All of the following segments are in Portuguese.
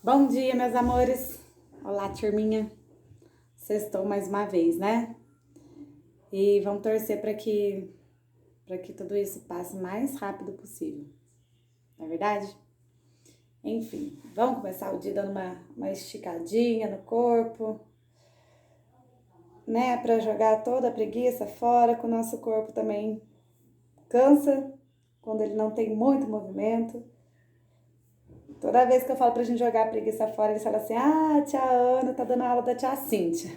Bom dia, meus amores. Olá, turminha. Sextou mais uma vez, né? E vamos torcer para que tudo isso passe o mais rápido possível. Não é verdade? Enfim, vamos começar o dia dando uma esticadinha no corpo, né? Para jogar toda a preguiça fora, que o nosso corpo também cansa quando ele não tem muito movimento. Toda vez que eu falo pra gente jogar a preguiça fora, eles falam assim: ah, tia Ana tá dando aula da tia Cíntia.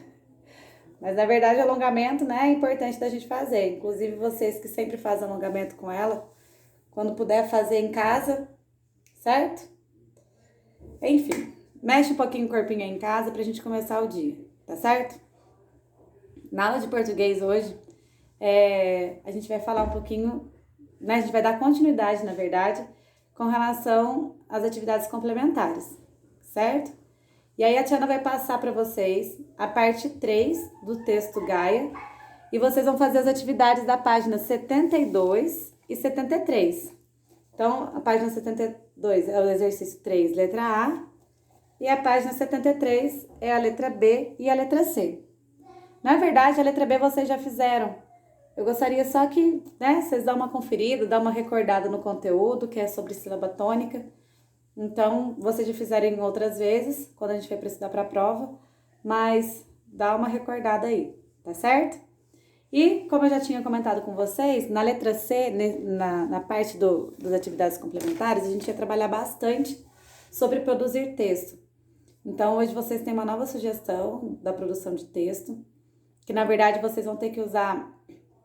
Mas na verdade, alongamento, né, é importante da gente fazer. Inclusive vocês que sempre fazem alongamento com ela, quando puder fazer em casa, certo? Enfim, mexe um pouquinho o corpinho aí em casa pra gente começar o dia, tá certo? Na aula de português hoje, a gente vai falar um pouquinho, né, a gente vai dar continuidade, na verdade, com relação às atividades complementares, certo? E aí a Tiana vai passar para vocês a parte 3 do texto Gaia e vocês vão fazer as atividades da página 72 e 73. Então, a página 72 é o exercício 3, letra A, e a página 73 é a letra B e a letra C. Na verdade, a letra B vocês já fizeram. Eu gostaria só que, né, vocês dão uma conferida, dão uma recordada no conteúdo, que é sobre sílaba tônica. Então, vocês já fizeram outras vezes, quando a gente vai precisar para a prova, mas dá uma recordada aí, tá certo? E, como eu já tinha comentado com vocês, na letra C, na parte das atividades complementares, a gente ia trabalhar bastante sobre produzir texto. Então, hoje vocês têm uma nova sugestão da produção de texto, que na verdade vocês vão ter que usar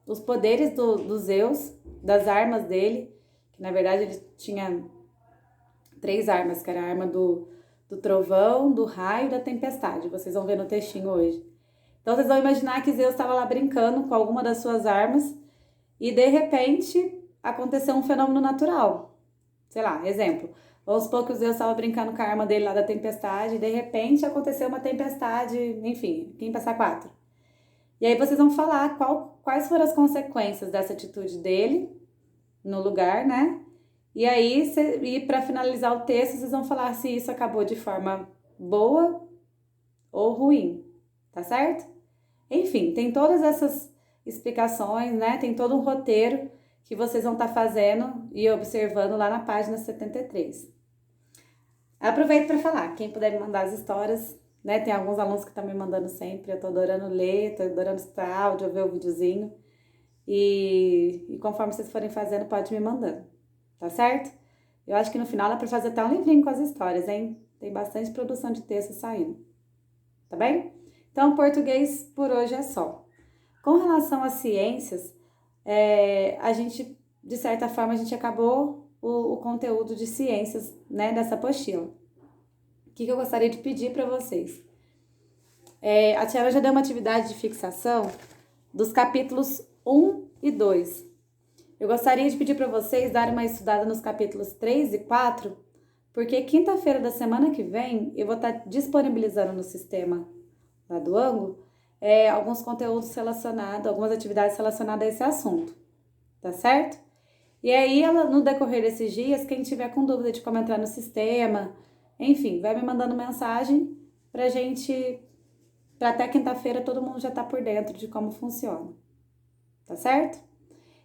os poderes do Zeus, das armas dele, que na verdade ele tinha 3 armas, que era a arma do trovão, do raio e da tempestade. Vocês vão ver no textinho hoje. Então, vocês vão imaginar que Zeus estava lá brincando com alguma das suas armas e, de repente, aconteceu um fenômeno natural. Sei lá, exemplo. Vamos supor que o Zeus estava brincando com a arma dele lá da tempestade e, de repente, aconteceu uma tempestade, enfim, quem passar 4. E aí vocês vão falar quais foram as consequências dessa atitude dele no lugar, né? E aí, para finalizar o texto, vocês vão falar se isso acabou de forma boa ou ruim, tá certo? Enfim, tem todas essas explicações, né? Tem todo um roteiro que vocês vão estar fazendo e observando lá na página 73. Aproveito para falar, quem puder me mandar as histórias, né? Tem alguns alunos que estão me mandando sempre, eu tô adorando ler, tô adorando escutar áudio, ver o videozinho. E conforme vocês forem fazendo, pode me mandando. Tá certo? Eu acho que no final dá pra fazer até um livrinho com as histórias, hein? Tem bastante produção de texto saindo. Tá bem? Então, português por hoje é só. Com relação às ciências, a gente, de certa forma, a gente acabou o conteúdo de ciências, né, dessa apostila. O que eu gostaria de pedir para vocês? A Tiara já deu uma atividade de fixação dos capítulos 1 e 2. Eu gostaria de pedir para vocês darem uma estudada nos capítulos 3 e 4, porque quinta-feira da semana que vem eu vou estar disponibilizando no sistema lá do ângulo alguns conteúdos relacionados, algumas atividades relacionadas a esse assunto, tá certo? E aí, no decorrer desses dias, quem tiver com dúvida de como entrar no sistema, enfim, vai me mandando mensagem pra gente, pra até quinta-feira todo mundo já tá por dentro de como funciona, tá certo?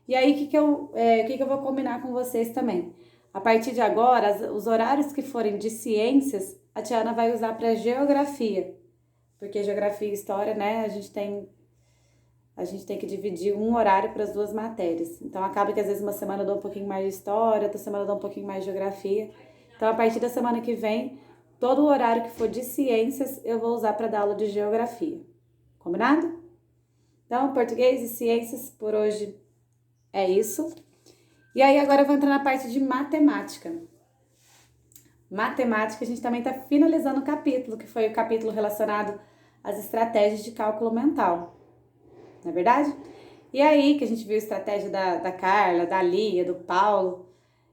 E aí, o que eu vou combinar com vocês também? A partir de agora, os horários que forem de ciências, a Tiana vai usar para geografia. Porque geografia e história, né, a gente tem que dividir um horário para as duas matérias. Então, acaba que às vezes uma semana eu dou um pouquinho mais de história, outra semana eu dou um pouquinho mais de geografia. Então, a partir da semana que vem, todo o horário que for de ciências, eu vou usar para dar aula de geografia. Combinado? Então, português e ciências por hoje é isso. E aí agora eu vou entrar na parte de matemática. Matemática, a gente também está finalizando o capítulo, que foi o capítulo relacionado às estratégias de cálculo mental. Não é verdade? E aí que a gente viu a estratégia da Carla, da Lia, do Paulo.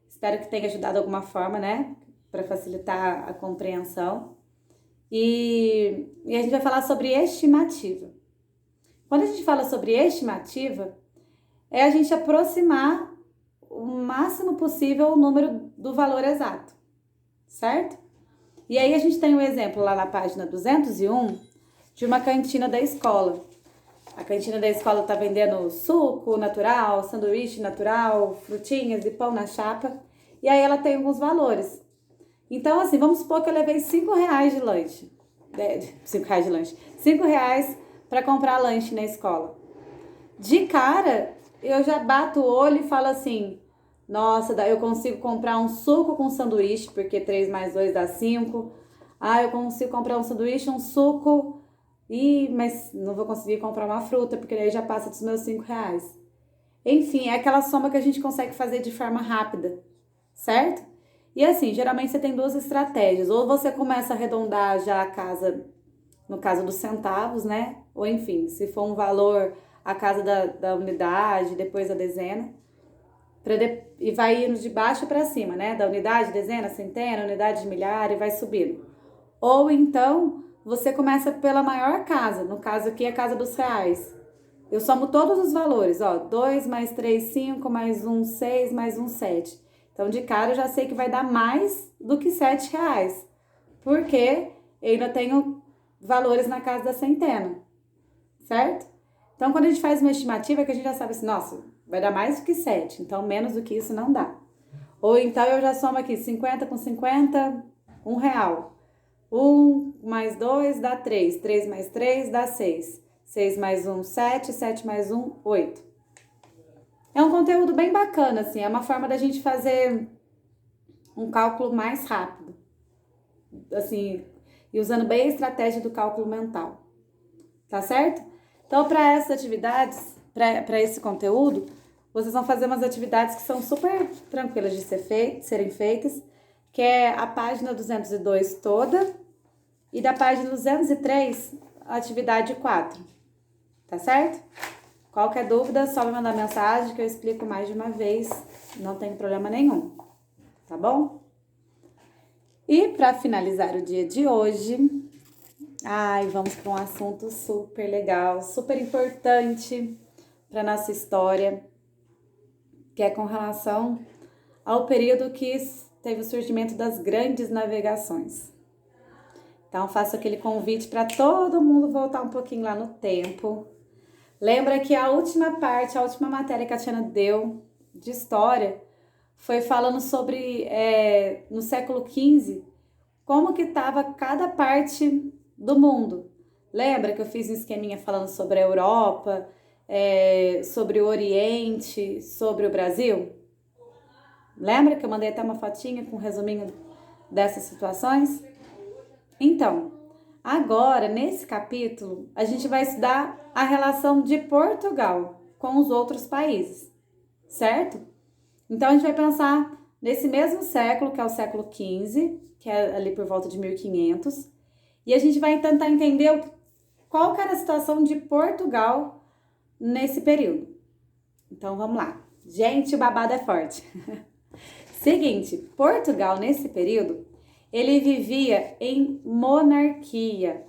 Espero que tenha ajudado de alguma forma, né? Para facilitar a compreensão. E a gente vai falar sobre estimativa. Quando a gente fala sobre estimativa, é a gente aproximar o máximo possível o número do valor exato, certo? E aí a gente tem um exemplo lá na página 201 de uma cantina da escola. A cantina da escola tá vendendo suco natural, sanduíche natural, frutinhas e pão na chapa. E aí ela tem alguns valores. Então, assim, vamos supor que eu levei R$5 de lanche. R$5 de lanche. R$5 para comprar lanche na escola. De cara, eu já bato o olho e falo assim, nossa, eu consigo comprar um suco com sanduíche, porque 3 mais 2 dá 5. Ah, eu consigo comprar um sanduíche, um suco, mas não vou conseguir comprar uma fruta, porque aí já passa dos meus R$5. Enfim, é aquela soma que a gente consegue fazer de forma rápida, certo? E assim, geralmente você tem duas estratégias. Ou você começa a arredondar já a casa, no caso dos centavos, né? Ou enfim, se for um valor, a casa da unidade, depois da dezena. E vai indo de baixo para cima, né? Da unidade, dezena, centena, unidade de milhar e vai subindo. Ou então, você começa pela maior casa. No caso aqui, a casa dos reais. Eu somo todos os valores, ó. 2 mais 3, 5, mais 1, 6, mais 1, 7. Então, de cara, eu já sei que vai dar mais do que R$7. Porque eu ainda tenho valores na casa da centena, certo? Então, quando a gente faz uma estimativa, é que a gente já sabe assim, nossa, vai dar mais do que 7, então menos do que isso não dá. Ou então eu já somo aqui 50 com 50, R$1. 1 mais 2 dá 3, 3 mais 3 dá 6, 6 mais 1, 7, 7 mais 1, 8. É um conteúdo bem bacana, assim, é uma forma da gente fazer um cálculo mais rápido, assim, e usando bem a estratégia do cálculo mental, tá certo? Então, para essas atividades, para esse conteúdo, vocês vão fazer umas atividades que são super tranquilas de serem feitas, que é a página 202 toda e da página 203, a atividade 4, tá certo? Qualquer dúvida, só me mandar mensagem que eu explico mais de uma vez, não tem problema nenhum, tá bom? E para finalizar o dia de hoje, vamos para um assunto super legal, super importante para nossa história, que é com relação ao período que teve o surgimento das grandes navegações. Então, faço aquele convite para todo mundo voltar um pouquinho lá no tempo. Lembra que a última matéria que a Tiana deu de história foi falando sobre, no século XV, como que estava cada parte do mundo. Lembra que eu fiz um esqueminha falando sobre a Europa, sobre o Oriente, sobre o Brasil? Lembra que eu mandei até uma fotinha com um resuminho dessas situações? Então, agora, nesse capítulo, a gente vai estudar a relação de Portugal com os outros países, certo? Então, a gente vai pensar nesse mesmo século, que é o século XV, que é ali por volta de 1500, e a gente vai tentar entender qual que era a situação de Portugal nesse período. Então, vamos lá. Gente, o babado é forte. Seguinte, Portugal, nesse período, ele vivia em monarquia,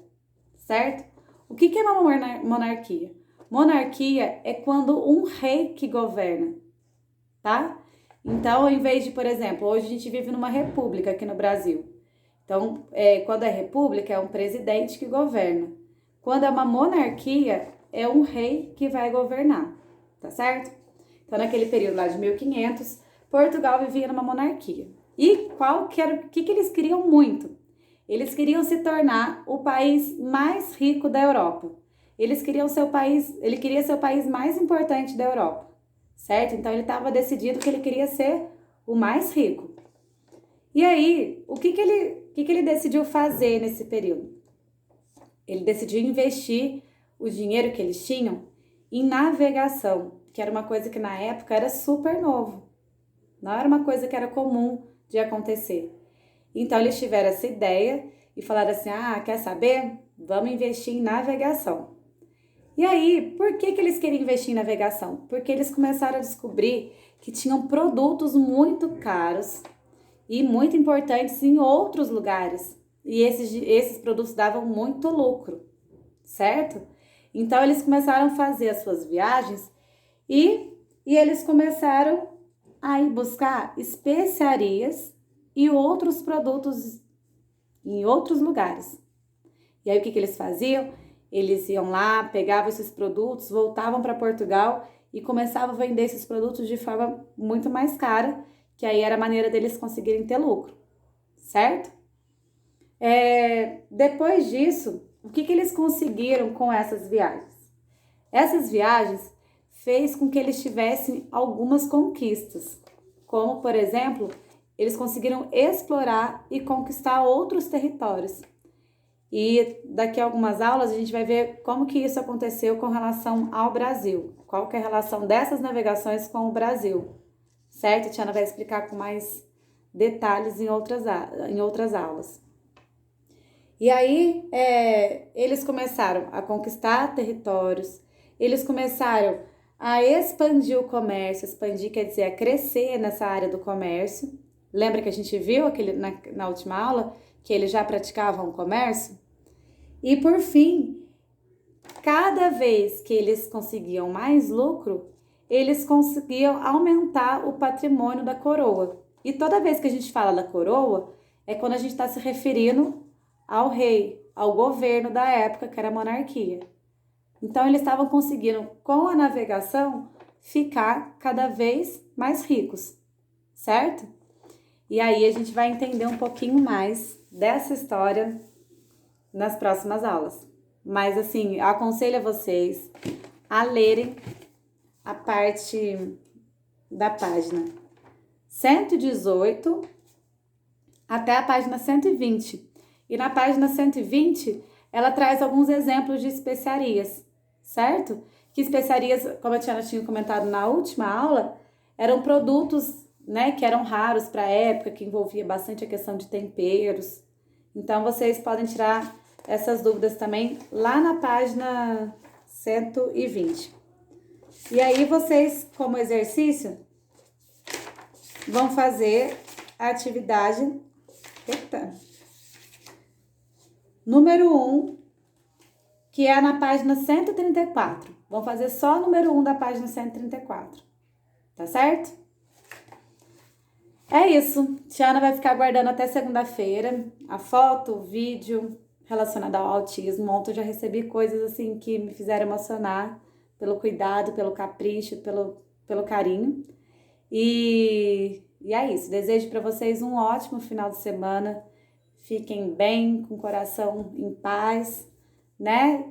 certo? O que é uma monarquia? Monarquia é quando um rei que governa, tá? Então, em vez de, por exemplo, hoje a gente vive numa república aqui no Brasil. Então, quando é república, é um presidente que governa. Quando é uma monarquia, é um rei que vai governar, tá certo? Então, naquele período lá de 1500, Portugal vivia numa monarquia. E o que eles queriam muito? Eles queriam se tornar o país mais rico da Europa. Ele queria ser o país mais importante da Europa, certo? Então ele estava decidido que ele queria ser o mais rico. E aí, o que ele decidiu fazer nesse período? Ele decidiu investir o dinheiro que eles tinham em navegação, que era uma coisa que na época era super novo. Não era uma coisa que era comum de acontecer. Então, eles tiveram essa ideia e falaram assim, quer saber? Vamos investir em navegação. E aí, por que eles queriam investir em navegação? Porque eles começaram a descobrir que tinham produtos muito caros e muito importantes em outros lugares. E esses produtos davam muito lucro, certo? Então, eles começaram a fazer as suas viagens e eles começaram a ir buscar especiarias e outros produtos em outros lugares. E aí o que eles faziam? Eles iam lá, pegavam esses produtos, voltavam para Portugal e começavam a vender esses produtos de forma muito mais cara, que aí era a maneira deles conseguirem ter lucro, certo? Depois disso, o que eles conseguiram com essas viagens? Essas viagens fez com que eles tivessem algumas conquistas, como, por exemplo, eles conseguiram explorar e conquistar outros territórios. E daqui a algumas aulas a gente vai ver como que isso aconteceu com relação ao Brasil, qual que é a relação dessas navegações com o Brasil, certo? A Tiana vai explicar com mais detalhes em outras aulas. E aí, eles começaram a conquistar territórios, eles começaram a expandir o comércio, expandir quer dizer a crescer nessa área do comércio. Lembra que a gente viu na última aula que eles já praticavam o comércio? E por fim, cada vez que eles conseguiam mais lucro, eles conseguiam aumentar o patrimônio da coroa. E toda vez que a gente fala da coroa, é quando a gente está se referindo ao rei, ao governo da época, que era a monarquia. Então, eles estavam conseguindo, com a navegação, ficar cada vez mais ricos, certo? E aí a gente vai entender um pouquinho mais dessa história nas próximas aulas. Mas, assim, eu aconselho a vocês a lerem a parte da página 118 até a página 120. E na página 120, ela traz alguns exemplos de especiarias, certo? Que especiarias, como a Tiana tinha comentado na última aula, eram produtos, né, que eram raros para a época, que envolvia bastante a questão de temperos. Então, vocês podem tirar essas dúvidas também lá na página 120. E aí, vocês, como exercício, vão fazer a atividade número 1, que é na página 134. Vamos fazer só o número 1 da página 134. Tá certo? É isso. Tiana vai ficar aguardando até segunda-feira a foto, o vídeo relacionado ao autismo. Ontem eu já recebi coisas assim que me fizeram emocionar pelo cuidado, pelo capricho, pelo carinho. E é isso. Desejo para vocês um ótimo final de semana. Fiquem bem, com o coração em paz, né?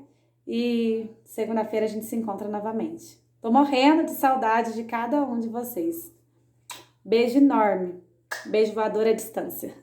E segunda-feira a gente se encontra novamente. Tô morrendo de saudade de cada um de vocês. Beijo enorme. Beijo voador à distância.